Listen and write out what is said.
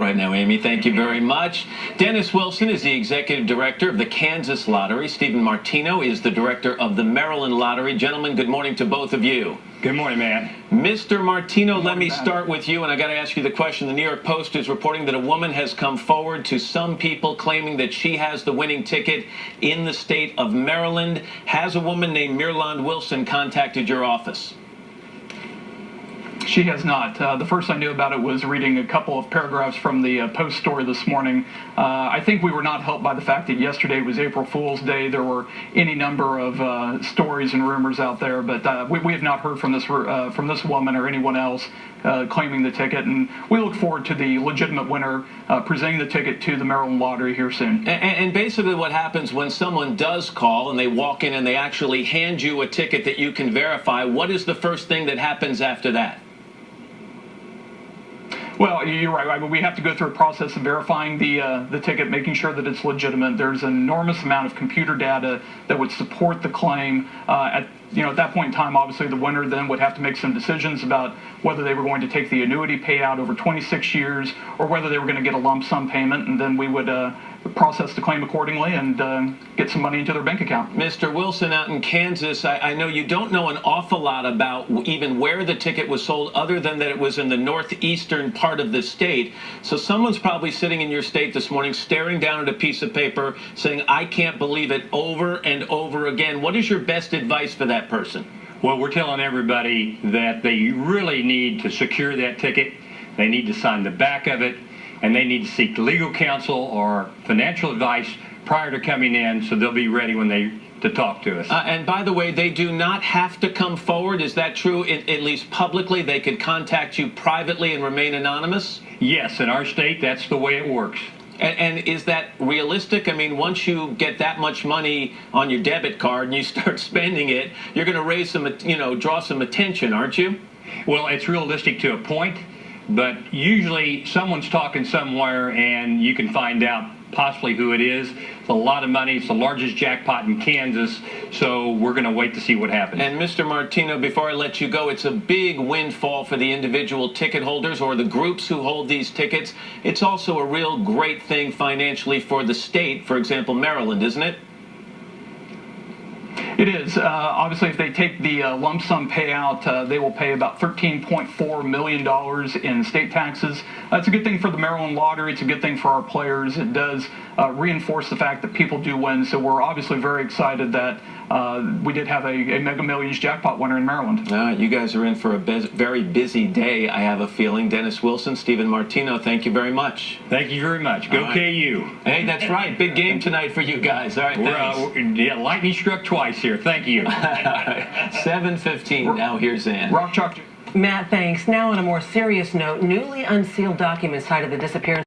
Right now, Amy, thank you very much. Dennis Wilson is the executive director of the Kansas Lottery. Stephen Martino is the director of the Maryland Lottery. Gentlemen, good morning to both of you. Good morning, man. Mr. Martino, let me start with you, and I got to ask you the question. The New York Post is reporting that a woman has come forward to some people claiming that she has the winning ticket in the state of Maryland. Has a woman named Mirland Wilson contacted your office? She has not. The first I knew about it was reading a couple of paragraphs from the Post story this morning. I think we were not helped by the fact that yesterday was April Fool's Day. There were any number of stories and rumors out there, but we have not heard from this woman or anyone else claiming the ticket, and we look forward to the legitimate winner presenting the ticket to the Maryland Lottery here soon. And basically what happens when someone does call and they walk in and they actually hand you a ticket that you can verify, what is the first thing that happens after that? Well, you're right. I mean, we have to go through a process of verifying the ticket, making sure that it's legitimate. There's an enormous amount of computer data that would support the claim. At that point in time, obviously the winner then would have to make some decisions about whether they were going to take the annuity payout over 26 years or whether they were going to get a lump sum payment, and then we would process the claim accordingly and get some money into their bank account. Mr. Wilson, out in Kansas, I know you don't know an awful lot about even where the ticket was sold other than that it was in the northeastern part of the state. So someone's probably sitting in your state this morning staring down at a piece of paper saying, I can't believe it, over and over again. What is your best advice for that person? Well, we're telling everybody that they really need to secure that ticket. They need to sign the back of it, and they need to seek legal counsel or financial advice prior to coming in so they'll be ready when to talk to us. And by the way, they do not have to come forward. Is that true? At least publicly, they could contact you privately and remain anonymous? Yes, in our state, that's the way it works. And is that realistic? I mean, once you get that much money on your debit card and you start spending it, you're going to raise some, draw some attention, aren't you? Well, it's realistic to a point, but usually someone's talking somewhere and you can find out possibly who it is. It's a lot of money. It's the largest jackpot in Kansas, so we're going to wait to see what happens. And Mr. Martino, before I let you go, it's a big windfall for the individual ticket holders or the groups who hold these tickets. It's also a real great thing financially for the state, for example, Maryland, isn't it? It is. Obviously, if they take the lump sum payout, they will pay about $13.4 million in state taxes. It's a good thing for the Maryland Lottery. It's a good thing for our players. It does reinforce the fact that people do win. So we're obviously very excited that we did have a Mega Millions jackpot winner in Maryland. You guys are in for a very busy day, I have a feeling. Dennis Wilson, Stephen Martino, thank you very much. Thank you very much. Go KU. Hey, that's right. Big game tonight for you guys. All right, thanks. Lightning struck twice here. Thank you. 7:15. Now here's Ann. Rock Chalk. Matt, thanks. Now on a more serious note, newly unsealed documents tied to the disappearance